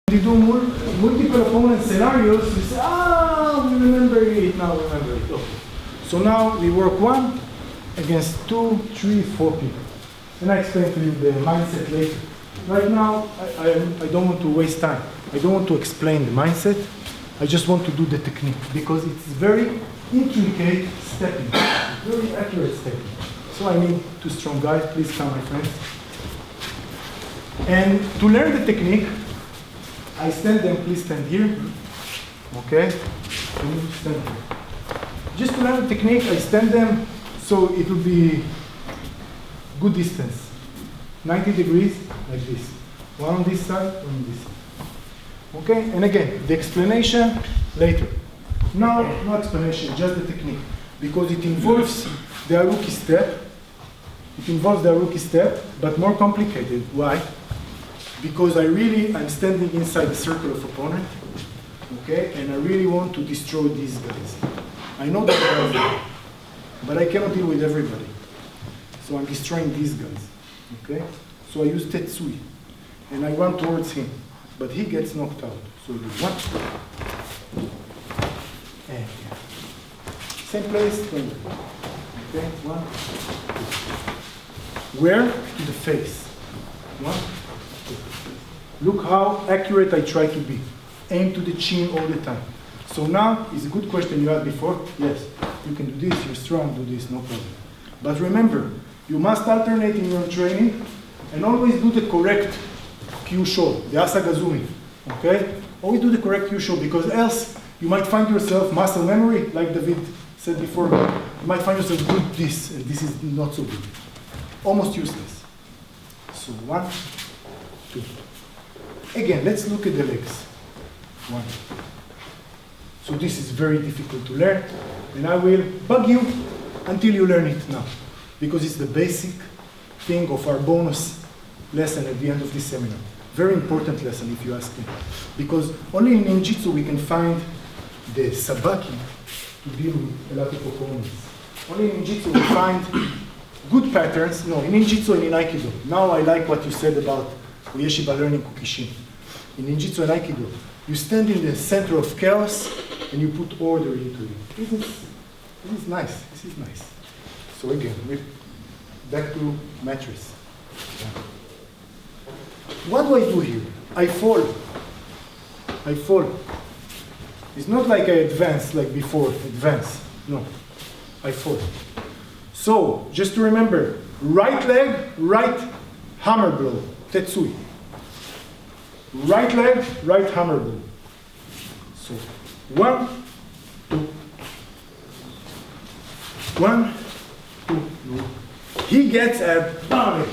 You do multiple opponent scenarios, you say, ah, we remember it, now remember it. Okay. So now we work 1 against 2, 3, 4 people. And I explain to you the mindset later. Right now, I don't want to waste time. I don't want to explain the mindset. I just want to do the technique because it's very intricate stepping, very accurate stepping. So I need 2 strong guys. Please come, my friends. And to learn the technique, I stand them. Please stand here. Okay? Stand here. Just to learn the technique, I stand them so it will be good distance. 90 degrees, like this. 1 on this side, 1 on this side. Okay? And again, the explanation later. Now, no explanation, just the technique. Because it involves the Haruki step. It involves the Haruki step, but more complicated. Why? Because I'm standing inside the circle of opponent, okay, and I really want to destroy these guys. I know that guys, but I cannot deal with everybody. So I'm destroying these guys, okay? So I use Tetsui, and I run towards him, but he gets knocked out. So I do 1, and same place, 20. Okay, 1, 2. Where? To the face. 1, 2. Look how accurate I try to be. Aim to the chin all the time. So now, it's a good question you had before. Yes, you can do this, you're strong, do this, no problem. But remember, you must alternate in your training and always do the correct Kyusho, the Asagazumi. Okay? Always do the correct Kyusho because else you might find yourself muscle memory, like David said before. You might find yourself good this, and this is not so good. Almost useless. So 1, 2. Again, let's look at the legs. 1. So this is very difficult to learn, and I will bug you until you learn it now, because it's the basic thing of our bonus lesson at the end of this seminar. Very important lesson, if you ask me, because only in Ninjutsu we can find the sabaki to deal with a lot of opponents. Only in Ninjutsu we find good patterns. No, in Ninjutsu and in Aikido. Now I like what you said about Yeshiva learning Kukishin. In Ninjutsu and Aikido, you stand in the center of chaos and you put order into it. This is nice. This is nice. So again, we're back to mattress. What do I do here? I fall. I fall. It's not like I advance like before. Advance. No. I fall. So, just to remember, right leg, right hammer blow. Tetsui. Right leg, right hammer blow. So, 1, 2. 1, 2. He gets a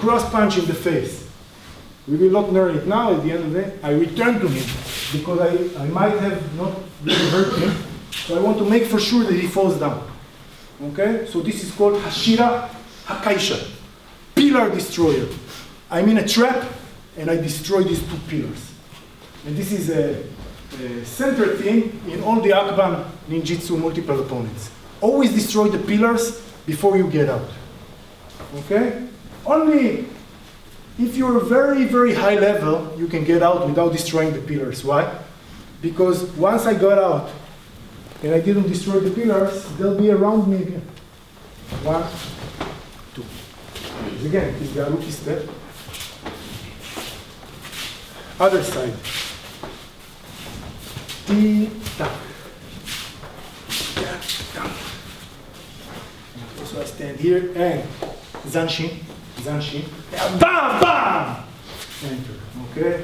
cross punch in the face. We will not learn it now. At the end of the day, I return to him because I might have not really hurt him. So I want to make for sure that he falls down. Okay? So this is called Hashira Hakaisha. Pillar destroyer. I'm in a trap and I destroy these 2 pillars. And this is a center thing in all the Akban Ninjutsu multiple opponents. Always destroy the pillars before you get out. Okay? Only if you're very, very high level, you can get out without destroying the pillars. Why? Because once I got out and I didn't destroy the pillars, they'll be around me again. 1, 2. Again, it's the Haruki step. Other side. T-tak. So I stand here and Zanshin. Zanshin. Bam! Bam! Enter. Okay?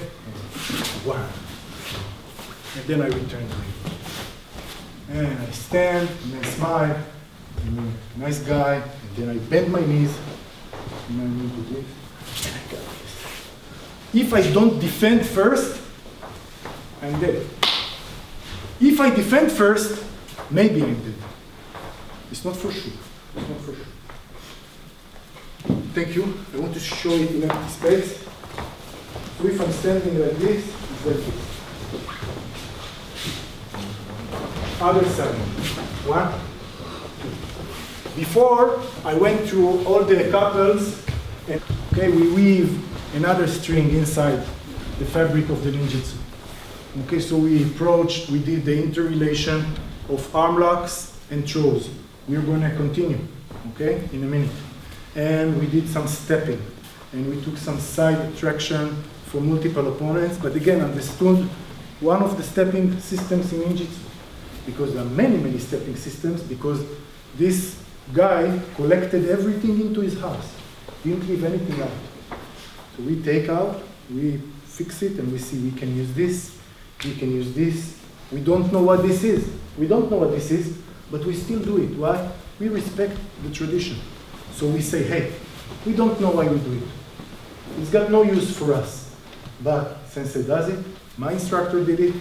1. And then I return to him. And I stand, and I smile. And nice guy. And then I bend my knees. And I move to this. And I got this. If I don't defend first, I'm dead. If I defend first, maybe I'm dead. It's not for sure. It's not for sure. Thank you. I want to show it in empty space. So if I'm standing like this, it's like this. Other side. 1, 2. Before, I went through all the couples, and okay, we weave another string inside the fabric of the ninjutsu. Okay, so we did the interrelation of arm locks and throws. We're going to continue, okay, in a minute. And we did some stepping, and we took some side traction for multiple opponents, but again, understood one of the stepping systems in Ninjutsu, because there are many, many stepping systems, because this guy collected everything into his house, didn't leave anything out. So we take out, we fix it, and we see we can use this, we can use this. We don't know what this is. We don't know what this is, but we still do it. Why? We respect the tradition. So we say, hey, we don't know why we do it. It's got no use for us. But Sensei does it, my instructor did it,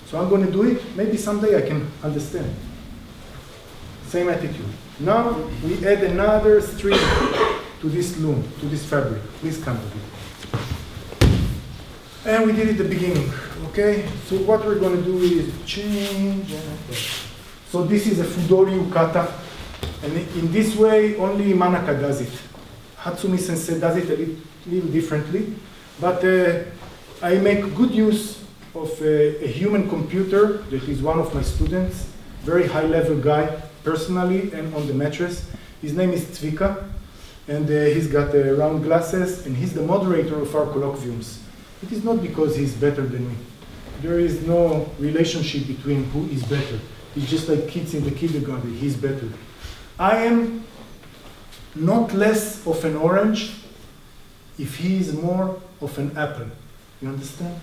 so I'm going to do it. Maybe someday I can understand. Same attitude. Now we add another string to this loom, to this fabric. Please come to it. And we did it at the beginning, okay? So what we're going to do is change. So this is a Fudori Ukata. And in this way, only Manaka does it. Hatsumi Sensei does it a little differently. But I make good use of a human computer that is one of my students, very high-level guy, personally and on the mattress. His name is Zvika, and he's got round glasses, and he's the moderator of our colloquiums. It is not because he's better than me. There is no relationship between who is better. It's just like kids in the kindergarten, he's better. I am not less of an orange if he is more of an apple. You understand?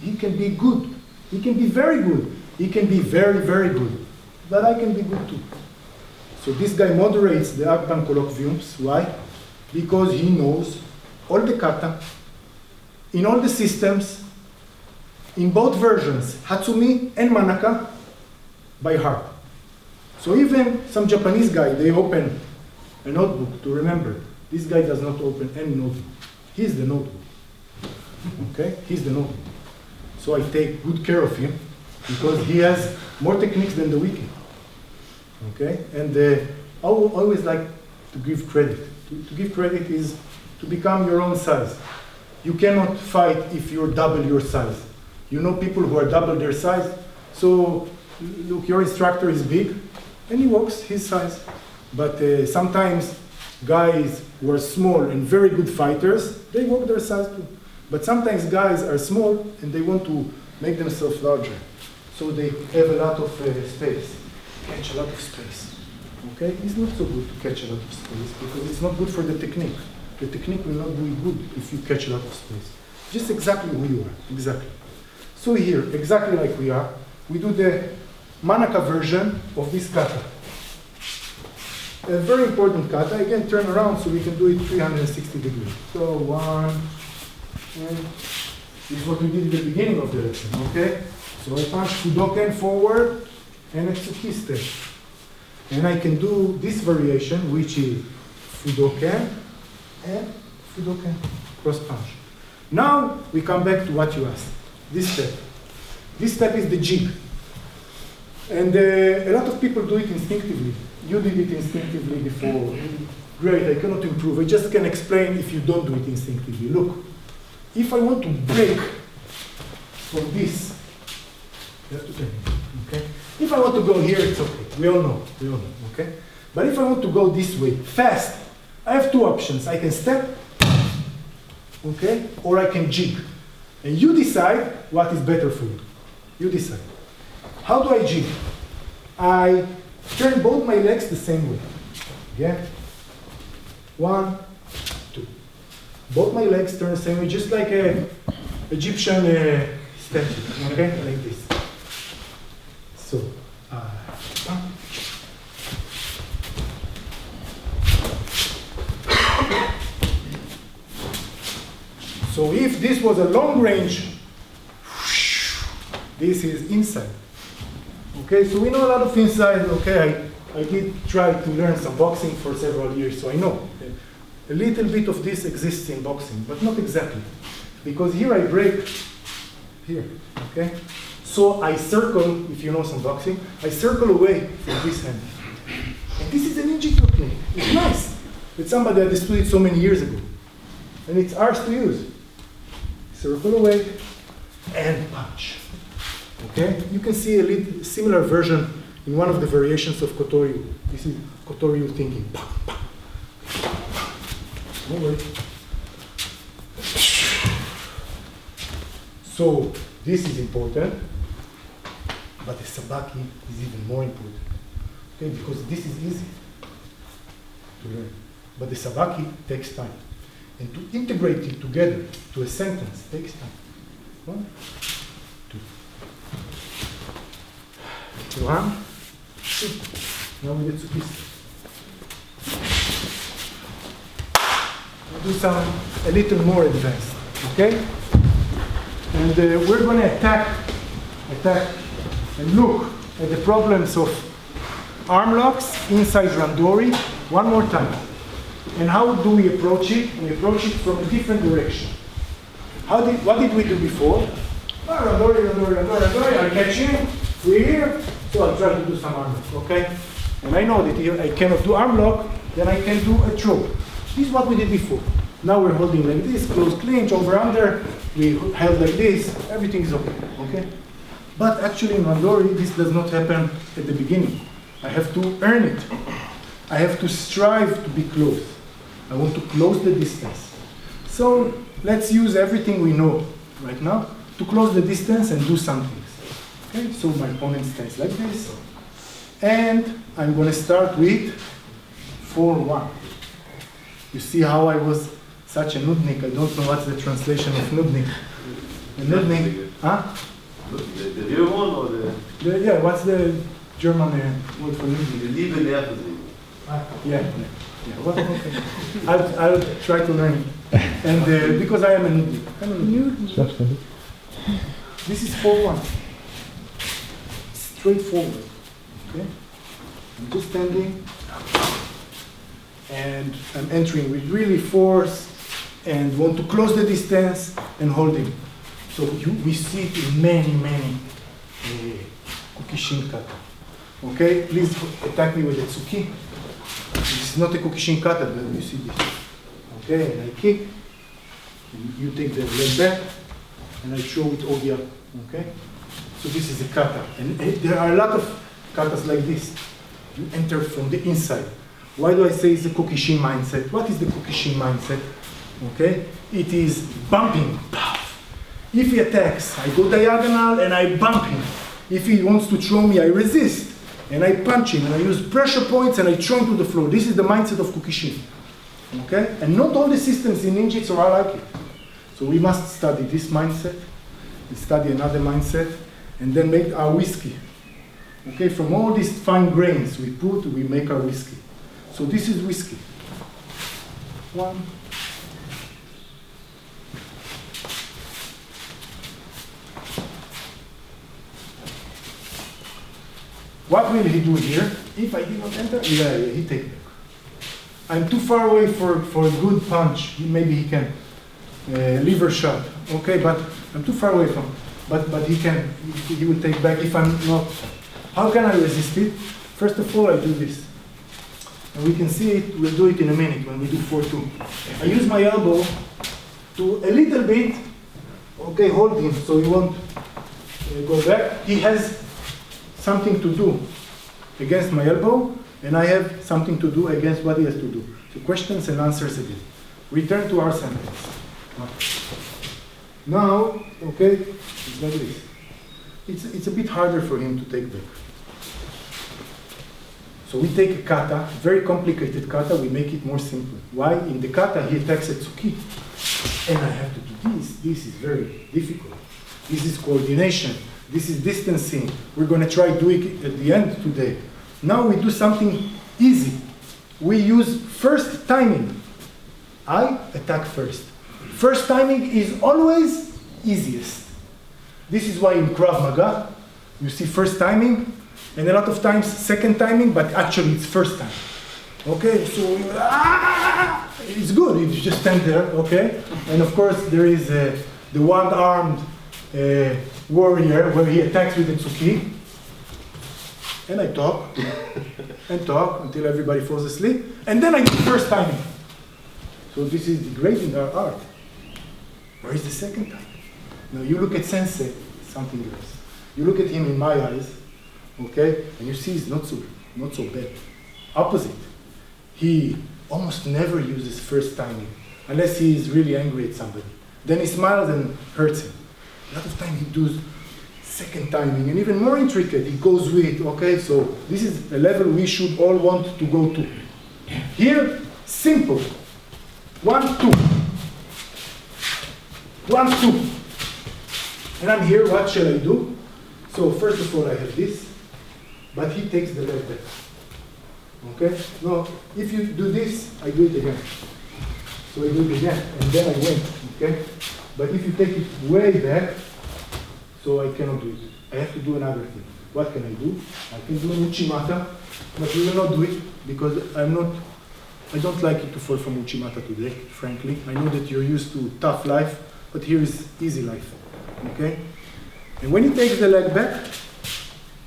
He can be good. He can be very good. He can be very, very good. But I can be good too. So this guy moderates the Akban colloquiums. Why? Because he knows all the kata, in all the systems, in both versions, Hatsumi and Manaka, by heart. So even some Japanese guy, they open a notebook to remember. This guy does not open any notebook. He's the notebook. Okay? He's the notebook. So I take good care of him because he has more techniques than the wiki. Okay? And I always like to give credit. To give credit is to become your own size. You cannot fight if you're double your size. You know people who are double their size. So look, your instructor is big and he walks his size. But sometimes guys who are small and very good fighters, they walk their size too. But sometimes guys are small and they want to make themselves larger. So they have a lot of space, catch a lot of space. Okay? It's not so good to catch a lot of space because it's not good for the technique. The technique will not be good if you catch a lot of space. Just exactly who you are, exactly. So here, exactly like we are, we do the Manaka version of this kata. A very important kata. Again, turn around so we can do it 360 degrees. So one, and this is what we did at the beginning of the lesson, okay? So I punch Fudoken forward and a Tsuki step. And I can do this variation, which is Fudoken and Fudoken, cross punch. Now we come back to what you asked, this step. This step is the jig. And a lot of people do it instinctively. You did it instinctively before. Great, I cannot improve. I just can explain if you don't do it instinctively. Look, if I want to break from this, you have to tell me, okay? If I want to go here, it's okay. We all know, okay? But if I want to go this way, fast, I have two options. I can step, okay? Or I can jig. And you decide what is better for you. You decide. How do I jig? I turn both my legs the same way. Yeah? 1, 2. Both my legs turn the same way, just like an Egyptian statue, okay? Like this. So, so if this was a long range, this is inside. Okay, so we know a lot of inside. Okay, I did try to learn some boxing for several years, so I know. A little bit of this exists in boxing, but not exactly. Because here I break here, okay? So I circle, if you know some boxing, I circle away from this hand. And this is a ninja technique. It's nice. It's somebody understood it so many years ago. And it's ours to use. Circle away and punch. Okay? You can see a little similar version in one of the variations of Kotoryu. This is Kotoryu thinking. Don't worry. So this is important, but the sabaki is even more important. Okay, because this is easy to learn, but the sabaki takes time, and to integrate it together to a sentence takes time. 1, 2. 1, 2. Now we get to this. We'll do some a little more advanced. Okay. And we're going to attack and look at the problems of arm locks inside Randori one more time. And how do we approach it? We approach it from a different direction. What did we do before? Randori, I'll catch him, we're here, so I'll try to do some arm lock, okay? And I know that if I cannot do arm lock, then I can do a choke. This is what we did before. Now we're holding like this, close clinch, over under. We held like this, everything is okay. But actually in Randori, this does not happen at the beginning. I have to earn it. I have to strive to be close. I want to close the distance. So let's use everything we know right now to close the distance and do some things. Okay, so my opponent stands like this. And I'm going to start with 4-1. You see how I was such a nudnik. I don't know what's the translation of nudnik. The nudnik, huh? The German or the? Yeah, what's the German word for nudnik? The Liebe Nerven. Yeah. What? Okay. I'll try to learn it. And because I am a nudnik. This is 4-1. Straightforward. Okay? I'm just standing. And I'm entering with really force and want to close the distance and holding. So we see it in many kukishin kata. Okay, please attack me with a tsuki. This is not a kukishin kata, but you see this. Okay, and I kick, and you take the leg back, and I throw it ogia. Okay, so this is a kata. And there are a lot of katas like this. You enter from the inside. Why do I say it's a Kukishin mindset? What is the Kukishin mindset? Okay, it is bumping. If he attacks, I go diagonal and I bump him. If he wants to throw me, I resist and I punch him and I use pressure points and I throw him to the floor. This is the mindset of Kukishin. Okay, and not all the systems in ninjutsu are like it. So we must study this mindset, and study another mindset, and then make our whiskey. Okay, from all these fine grains we make our whiskey. So this is whiskey. 1. What will he do here? If I did not enter, he take back. I'm too far away for a good punch. Maybe he can liver shot. Okay, but I'm too far away from. But he will take back if I'm not. How can I resist it? First of all, I do this. And we can see it, we'll do it in a minute when we do 4-2. I use my elbow to a little bit, okay, hold him so he won't go back. He has something to do against my elbow, and I have something to do against what he has to do. So questions and answers again. Return to our sentence. Now, okay, it's like this. It's a bit harder for him to take back. So we take a kata, very complicated kata, we make it more simple. Why? In the kata he attacks a tsuki. And I have to do this. This is very difficult. This is coordination. This is distancing. We're going to try doing it at the end today. Now we do something easy. We use first timing. I attack first. First timing is always easiest. This is why in Krav Maga, you see first timing, and a lot of times second timing, but actually it's first time. Okay, so it's good, you just stand there, okay? And of course there is the one-armed warrior where he attacks with the tsuki. And I talk, and talk until everybody falls asleep. And then I do first timing. So this is degrading our art. Where is the second time? Now you look at sensei, something else. You look at him in my eyes, okay, and you see he's not so bad. Opposite. He almost never uses first timing, unless he is really angry at somebody. Then he smiles and hurts him. A lot of time he does second timing, and even more intricate, he goes with, okay, so this is a level we should all want to go to. Here, simple. 1, 2. 1, 2. And I'm here, what shall I do? So first of all, I have this, but he takes the leg back. Okay? No, if you do this, I do it again. So I do it again, and then I win, okay? But if you take it way back, so I cannot do it. I have to do another thing. What can I do? I can do an Uchimata, but we will not do it because I don't like it to fall from Uchimata today, frankly. I know that you're used to tough life, but here is easy life, okay? And when he takes the leg back,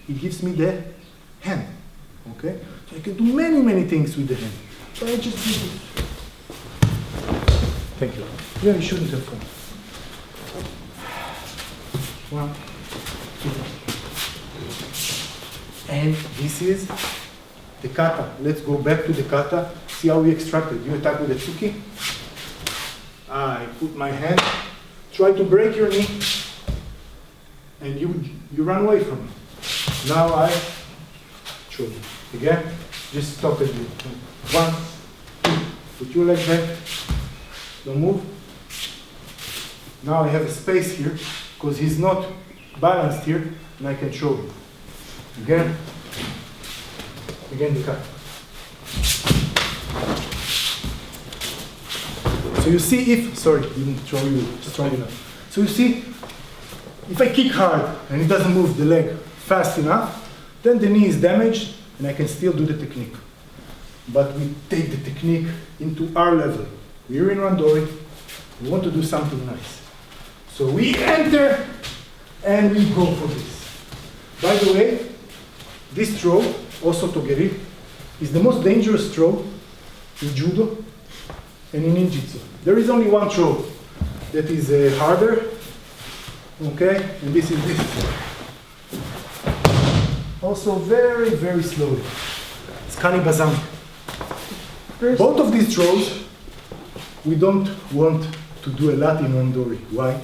he gives me the hand, okay? So I can do many, many things with the hand. So I just do this. Thank you. Yeah, you shouldn't have come. 1, 2. And this is the kata. Let's go back to the kata. See how we extracted. You attack with the tsuki. I put my hand. Try to break your knee. And you run away from it. Now I throw it. Again, just stop it. 1, 2. Put your leg back. Don't move. Now I have a space here because he's not balanced here, and I can throw him. Again the cut. So you see didn't throw you strong enough. So you see, if I kick hard and it doesn't move the leg fast enough, then the knee is damaged and I can still do the technique. But we take the technique into our level. We're in Randori, we want to do something nice. So we enter and we go for this. By the way, this throw, also togeri, is the most dangerous throw in judo and in ninjutsu. There is only one throw that is harder, okay, and this is this. Also very, very slowly. It's kanibazami. Both of these throws, we don't want to do a lot in Randori. Why?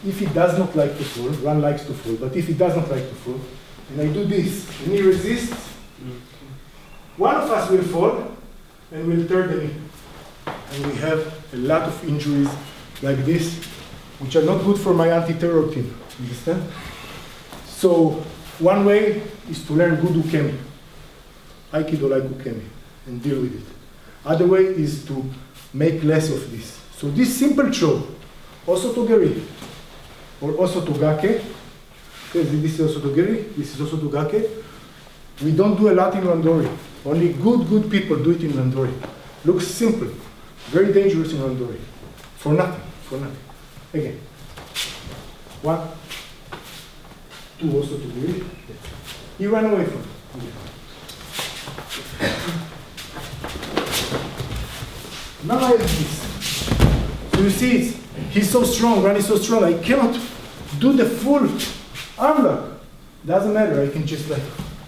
If he does not like to fall, Ran likes to fall, but if he does not like to fall, and I do this, and he resists, one of us will fall, and we'll turn the knee. And we have a lot of injuries like this, which are not good for my anti-terror team, understand? So, one way is to learn good ukemi, aikido like ukemi, and deal with it. Other way is to make less of this. So this simple throw, also togeri, or also togake, okay, this is also togeri, this is also togake. We don't do a lot in Randori. Only good people do it in Randori. Looks simple, very dangerous in Randori. For nothing. Again. 1, 2, also togeri. He ran away from it. Now I have this. So you see, he's so strong, Ran is so strong, I cannot do the full arm lock. Doesn't matter, I can just like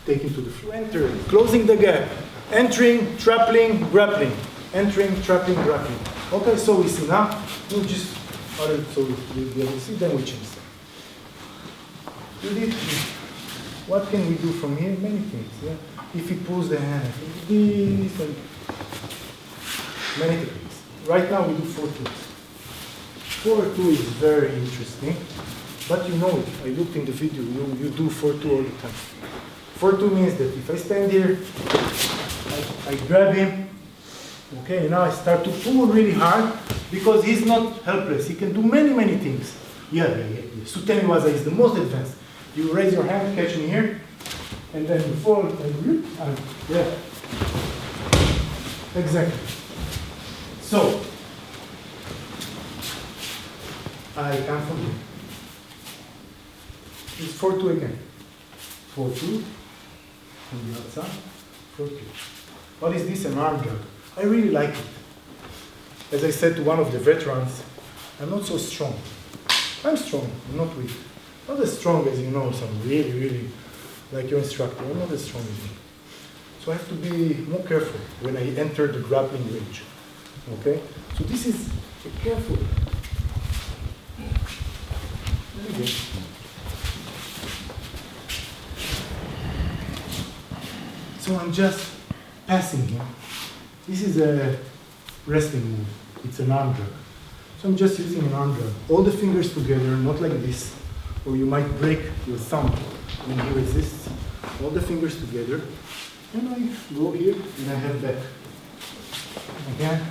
take him to the floor. Enter, closing the gap, entering, trappling, grappling. Entering, trappling, grappling. Okay, so we see now, we'll just, so we'll be able to see, then we change. What can we do from here? Many things, yeah? If he pulls the hand, this, and many techniques. Right now we do 4-2. 4-2 is very interesting, but you know it. I looked in the video, you do 4-2 all the time. 4-2 means that if I stand here, I grab him, okay, and now I start to pull really hard because he's not helpless. He can do many things. Yeah. Sutemi Waza is the most advanced. You raise your hand, catch me here, and then you fall, and yeah. Exactly. So, I come from here. It's 4-2 again. 4-2, from the outside, 4-2. What is this, an arm drag? I really like it. As I said to one of the veterans, I'm not so strong. I'm strong, I'm not weak. Not as strong as, you know, some really, really, like your instructor. I'm not as strong as me. So I have to be more careful when I enter the grappling range. Okay? So this is a careful. There you go. So I'm just passing him. This is a wrestling move. It's an arm drag. So I'm just using an arm drag. All the fingers together, not like this, or you might break your thumb when he resists. All the fingers together. And I go here and I head back. Again,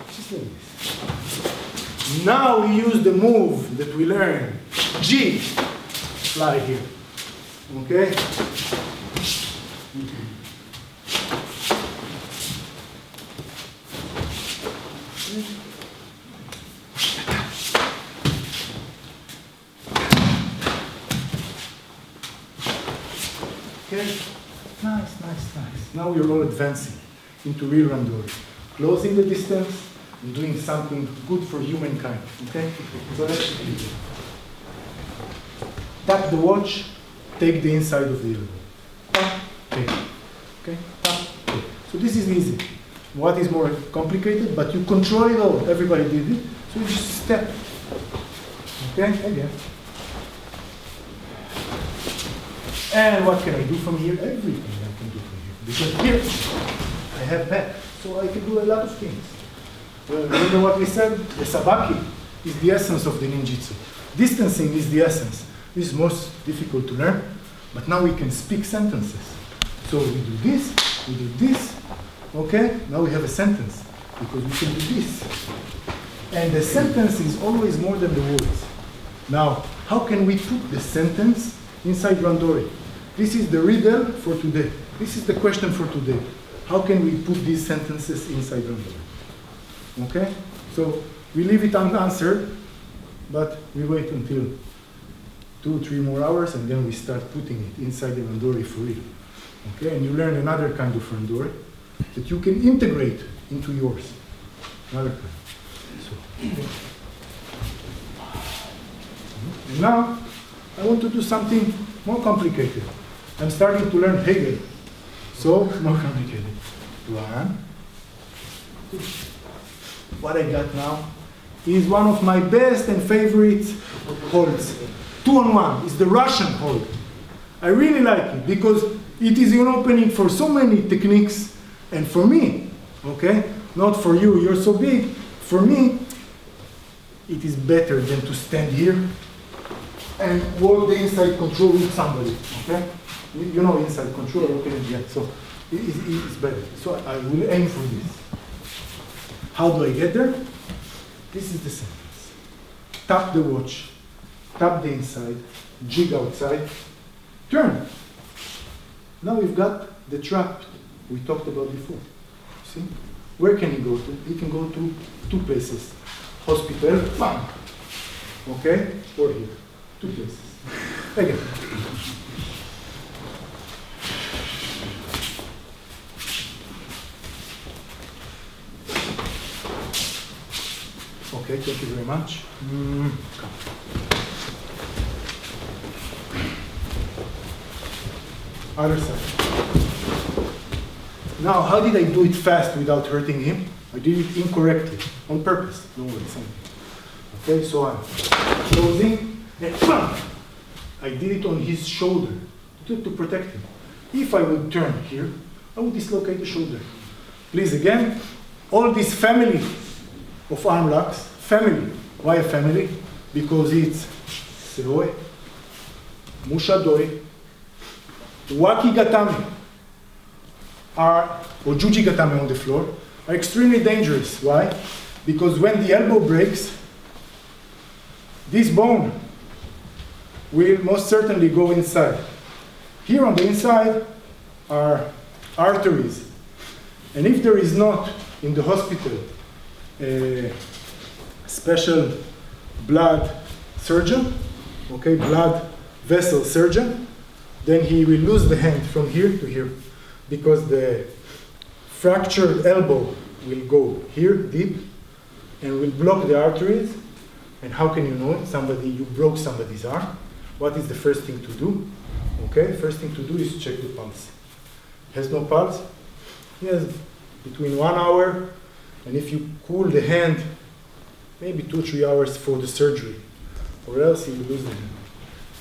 just like this. Now we use the move that we learned. G, fly here. Okay? Okay, nice, nice, nice. Now we're all advancing into real Randori. Closing the distance and doing something good for humankind, okay? So let's begin. Tap the watch, take the inside of the elbow. Tap, take, okay? Tap, take. So this is easy. What is more complicated, but you control it all. Everybody did it. So you just step, okay? Again. And what can I do from here? Everything I can do from here. Because here, I have back. So I can do a lot of things. Remember what we said? The sabaki is the essence of the ninjutsu. Distancing is the essence. This is most difficult to learn, but now we can speak sentences. So we do this, we do this, okay? Now we have a sentence, because we can do this. And the sentence is always more than the words. Now, how can we put the sentence inside Randori? This is the riddle for today. This is the question for today. How can we put these sentences inside Randori? Okay? So we leave it unanswered, but we wait until 2-3 more hours, and then we start putting it inside the Randori for real. Okay? And you learn another kind of Randori that you can integrate into yours. Another kind. So, okay. And now, I want to do something more complicated. I'm starting to learn Hegel. So, more complicated. 1, 2. What I got now is one of my best and favorite holds. 2-on-1 is the Russian hold. I really like it because it is an opening for so many techniques, and for me, okay, not for you, you're so big. For me, it is better than to stand here and work the inside control with somebody, okay? You know inside control, okay, yeah, so it's better. So I will aim for this. How do I get there? This is the sentence. Tap the watch, tap the inside, jig outside, turn. Now we've got the trap we talked about before. See? Where can he go to? He can go to 2 places. Hospital, bam. Okay? Or here. 2 places. Again. Okay, thank you very much. Come. Other side. Now, how did I do it fast without hurting him? I did it incorrectly, on purpose. Don't worry, something. Okay, so I'm closing, and bam! I did it on his shoulder to protect him. If I would turn here, I would dislocate the shoulder. Please, again, all this family of arm locks, family. Why a family? Because it's Seoi, Mushadoi, Wakigatame, or Jujigatame on the floor, are extremely dangerous. Why? Because when the elbow breaks, this bone will most certainly go inside. Here on the inside are arteries. And if there is not in the hospital a special blood surgeon, okay, blood vessel surgeon, then he will lose the hand from here to here, because the fractured elbow will go here deep and will block the arteries. And how can you know it? You broke somebody's arm. what is the first thing to do? Okay, first thing to do is check the pulse. Has no pulse? Yes, between 1 hour, and if you cool the hand, maybe 2 or 3 hours for the surgery, or else you will lose the hand.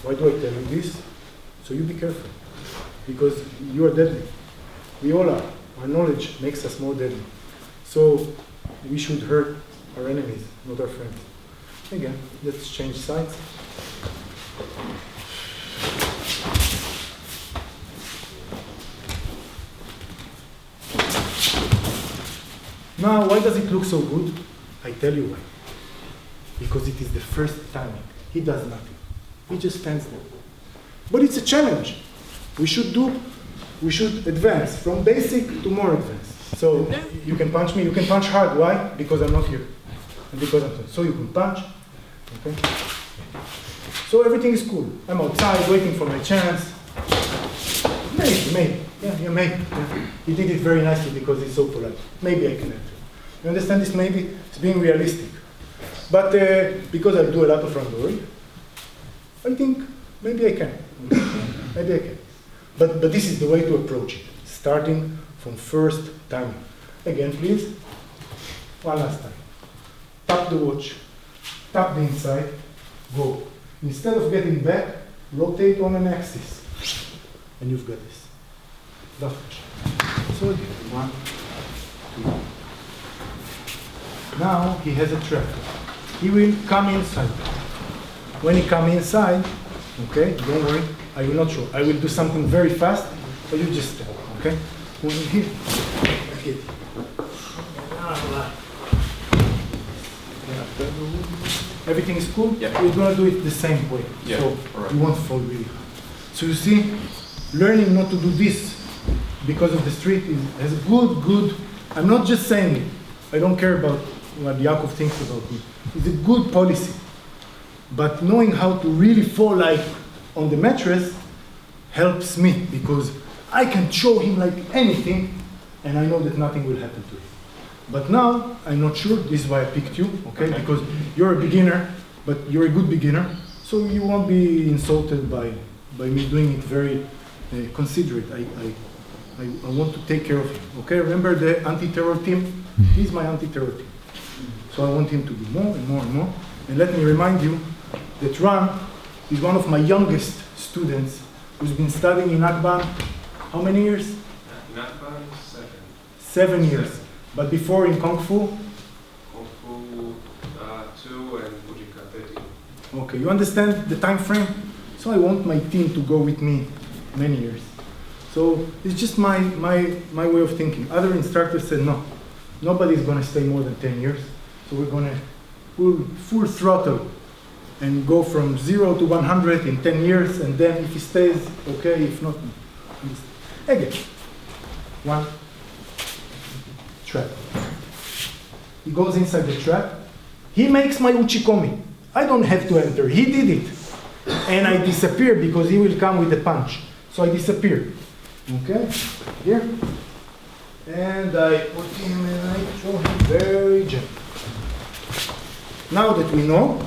Why do I tell you this? So you be careful, because you are deadly. We all are. Our knowledge makes us more deadly. So we should hurt our enemies, not our friends. Again, let's change sides. Now, why does it look so good? I tell you why. Because it is the first timing. He does nothing. He just stands there. But it's a challenge. We should advance from basic to more advanced. So you can punch me, you can punch hard. Why? Because I'm not here. And because I'm so you can punch. Okay? So everything is cool. I'm outside waiting for my chance. Maybe. Yeah, maybe. Yeah. He did it very nicely because he's so polite. Maybe I can enter. You understand this? Maybe it's being realistic. But because I do a lot of randori, I think maybe I can. Maybe I can. But this is the way to approach it, starting from first timing. Again, please. One last time. Tap the watch, tap the inside, go. Instead of getting back, rotate on an axis. And you've got this. That's so again, 1, 2. Now he has a trap. He will come inside. When he comes inside, okay, don't worry, I will not show. I will do something very fast, but you just stand, okay? When he hit. Everything is cool? Yeah. We're gonna do it the same way. Yeah. So Right. you won't fall really hard. So you see, learning not to do this because of the street has a good, I'm not just saying it. I don't care about what Yaakov thinks about me. It's a good policy. But knowing how to really fall like on the mattress helps me because I can show him like anything and I know that nothing will happen to him. But now, I'm not sure, this is why I picked you, okay? Because you're a beginner, but you're a good beginner, so you won't be insulted by me doing it very considerate. I want to take care of him, okay? Remember the anti-terror team? He's my anti-terror team. So I want him to do more and more and more. And let me remind you that Ran is one of my youngest students who's been studying in Akban, how many years? In Akban, 7 years. But before in Kung Fu? Kung Fu 2 and Bujinkan 13. Okay, you understand the time frame? So I want my team to go with me many years. So it's just my way of thinking. Other instructors said no, nobody's going to stay more than 10 years. So we're going to full throttle and go from 0 to 100 in 10 years, and then if he stays, okay, if not, again. 1. Trap. He goes inside the trap. He makes my uchikomi. I don't have to enter. He did it. And I disappear because he will come with a punch. So I disappear. Okay? Here. And I put him and I throw him very gently. Now that we know,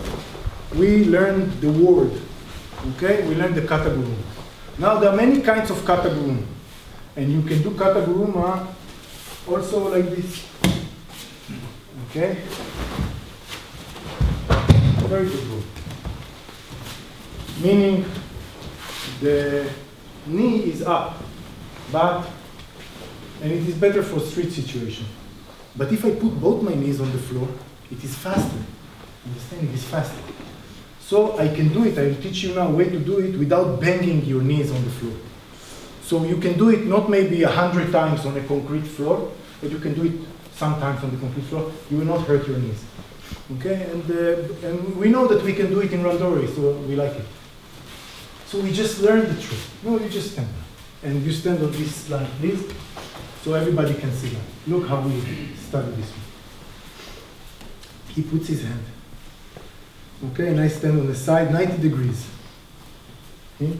we learn the word. Okay? We learn the kataguruma. Now there are many kinds of kataguruma. And you can do kataguruma also like this. Okay? Very good word. Meaning the knee is up, and it is better for street situation. But if I put both my knees on the floor, it is faster. Understand? It is faster. So I can do it. I will teach you now a way to do it without banging your knees on the floor. So you can do it not maybe 100 times on a concrete floor, but you can do it sometimes on the concrete floor. You will not hurt your knees. Okay? And we know that we can do it in Randori, so we like it. So we just learned the trick. No, you just stand. And you stand on this line, please, so everybody can see that. Look how we study this one. He puts his hand. Okay, and I stand on the side, 90 degrees. Okay.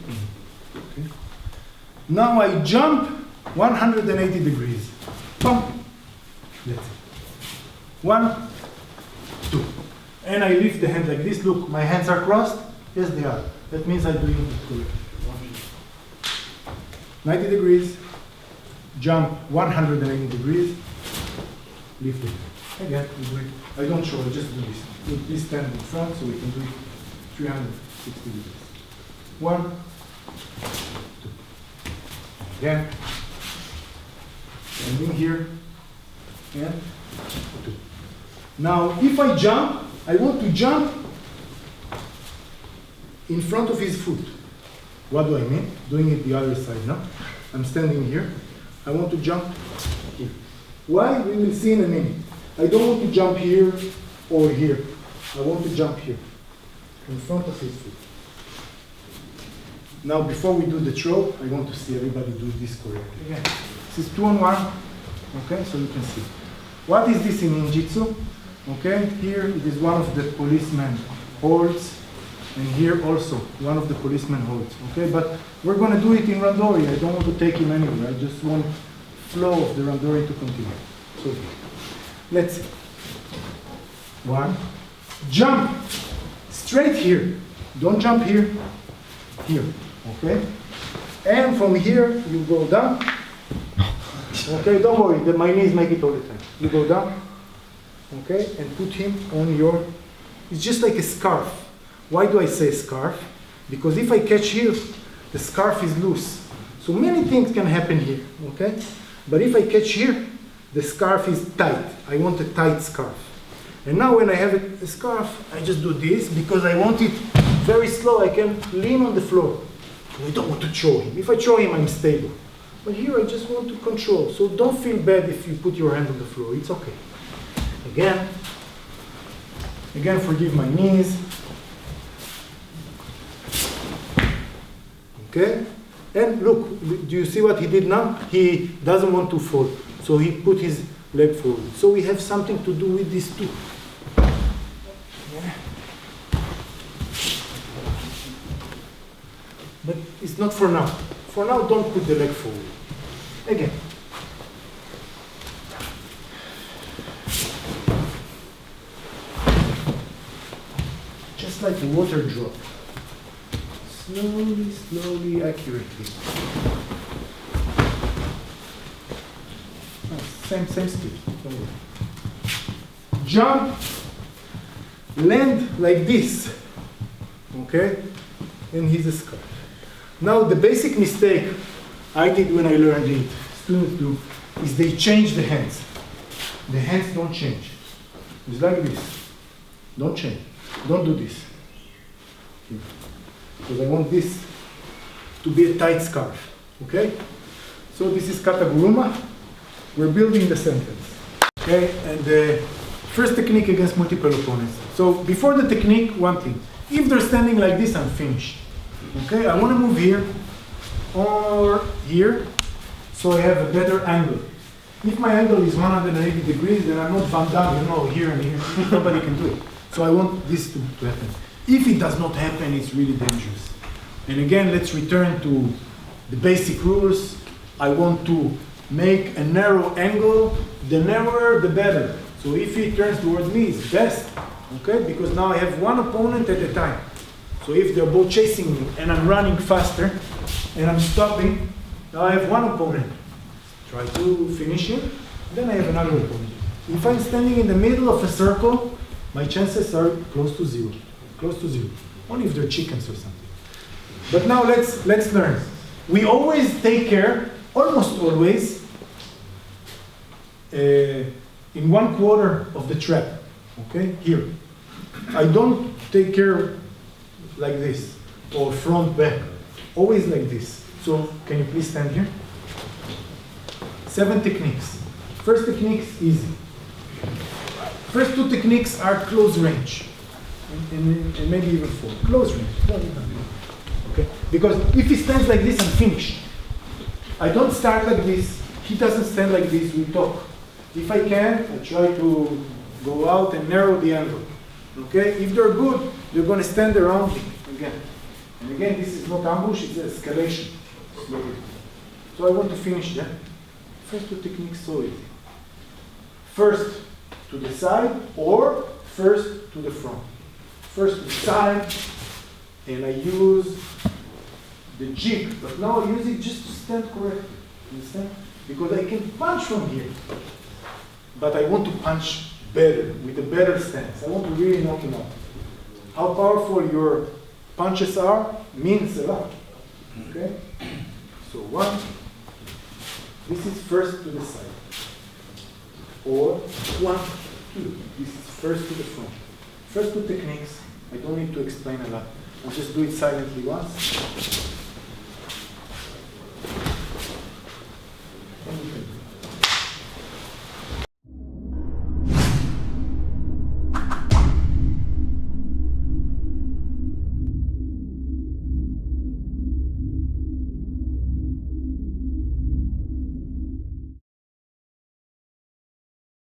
Now I jump 180 degrees. Pump. That's it. 1, 2. And I lift the hand like this. Look, my hands are crossed. Yes, they are. That means I'm doing it correctly. 90 degrees, jump 180 degrees, lift it. Again, we do it. I don't show, I just do this. Please stand in front so we can do it 360 degrees. 1, 2. Again. And in here, and 2. Now, if I jump, I want to jump in front of his foot. What do I mean? Doing it the other side now. I'm standing here. I want to jump here. Why? We will see in a minute. I don't want to jump here or here. I want to jump here, in front of his foot. Now, before we do the throw, I want to see everybody do this correctly. Again, this is 2 on 1. Okay, so you can see. What is this in ninjutsu? Okay, here it is one of the policemen holds, and here also one of the policemen holds. Okay, but we're going to do it in Randori. I don't want to take him anywhere. I just want flow of the Randori to continue. So let's see. 1, jump straight here. Don't jump here. Here. Okay, and from here you go down. Okay, don't worry. My knees make it all the time. You go down. Okay, and put him on your, it's just like a scarf. Why do I say scarf? Because if I catch here, the scarf is loose. So many things can happen here, okay? But if I catch here, the scarf is tight. I want a tight scarf. And now when I have a scarf, I just do this because I want it very slow. I can lean on the floor. I don't want to throw him. If I throw him, I'm stable. But here I just want to control. So don't feel bad if you put your hand on the floor. It's okay. Again, forgive my knees. Okay? And look, do you see what he did now? He doesn't want to fall. So he put his leg forward. So we have something to do with this too. Yeah. But it's not for now. For now, don't put the leg forward. Again. Just like a water drop. Slowly, slowly, accurately. Oh, same speed. Don't worry. Jump, land like this. Okay? And he's a scarf. Now, the basic mistake I did when I learned it, students do, is they change the hands. The hands don't change. It's like this. Don't change. Don't do this. Because I want this to be a tight scarf. Okay? So this is kataguruma. We're building the sentence. Okay? And the first technique against multiple opponents. So before the technique, one thing. If they're standing like this, I'm finished. Okay? I want to move here or here so I have a better angle. If my angle is 180 degrees, then I'm not Van Damme, you know, here and here. Nobody can do it. So I want this to happen. If it does not happen, it's really dangerous. And again, let's return to the basic rules. I want to make a narrow angle. The narrower, the better. So if he turns towards me, it's best. Okay? Because now I have one opponent at a time. So if they're both chasing me and I'm running faster and I'm stopping, now I have one opponent. Try to finish him, then I have another opponent. If I'm standing in the middle of a circle, my chances are close to zero. Close to zero. Only if they're chickens or something. But now let's learn. We always take care, almost always, in 1/4 of the trap. Okay, here. I don't take care like this, or front, back. Always like this. So, can you please stand here? 7 techniques. First technique is easy. First 2 techniques are close range. And maybe even 4. Close range. Okay? Because if he stands like this, I'm finished. I don't start like this. He doesn't stand like this. We talk. If I can, I try to go out and narrow the angle. Okay? If they're good, they're going to stand around me again. And again, this is not ambush, it's escalation. Slowly. So I want to finish that. First 2 techniques, so easy. First to the side or first to the front. First to the side and I use the jig, but now I use it just to stand correctly. Understand? Because I can punch from here, but I want to punch better, with a better stance. I want to really knock him out. How powerful your punches are means a lot. Okay? So one, this is first to the side. Or 1, 2. This is first to the front. First two techniques, I don't need to explain a lot. I'll just do it silently once.